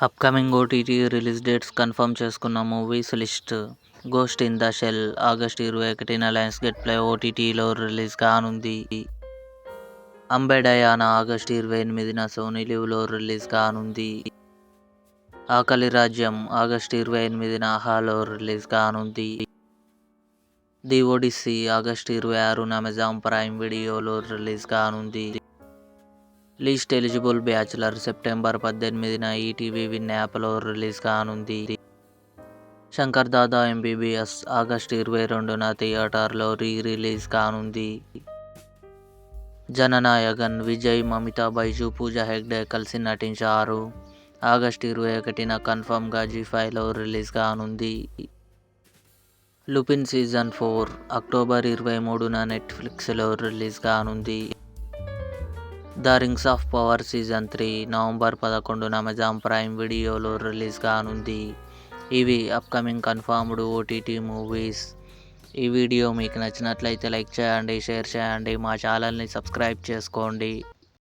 Upcoming OTT release dates confirm చేసుకున్న movies list. Ghost in the Shell August 21న Lionsgate Play ఓటీటీలో release కానుంది. అంబే డయానా ఆగస్టు 28న సోనీ లివ్లో రిలీజ్ కానుంది. ఆకలి రాజ్యం ఆగస్టు 28న ఆహాలో రిలీజ్ కానుంది. ది ఒడిస్సీ ఆగస్టు 26న అమెజాన్ ప్రైమ్ వీడియోలో రిలీజ్ కానుంది. లీస్ట్ ఎలిజిబుల్ బ్యాచులర్ సెప్టెంబర్ 18న ఈటీవీ విన్ యాప్లో రిలీజ్ కానుంది. శంకర్ దాదా ఎంబీబీఎస్ ఆగస్టు 22న థియేటర్లో రిలీజ్ కానుంది. జననాయగన్ విజయ్, మమితా బైజు, పూజా హెగ్డే కలిసి నటించారు. ఆగస్టు 21న కన్ఫర్మ్గా జీ5లో రిలీజ్ కానుంది. లుపిన్ సీజన్ 4 అక్టోబర్ 23న నెట్ఫ్లిక్స్లో రిలీజ్ కానుంది. The Rings of Power season 3 November 11న అమెజాన్ ప్రైమ్ వీడియోలో రిలీజ్ కానుంది. ఇవి అప్కమింగ్ కన్ఫర్మ్డ్ ఓటీటీ మూవీస్. ఈ వీడియో మీకు నచ్చినట్లయితే లైక్ చేయండి, షేర్ చేయండి, మా ఛానల్ని సబ్స్క్రైబ్ చేసుకోండి.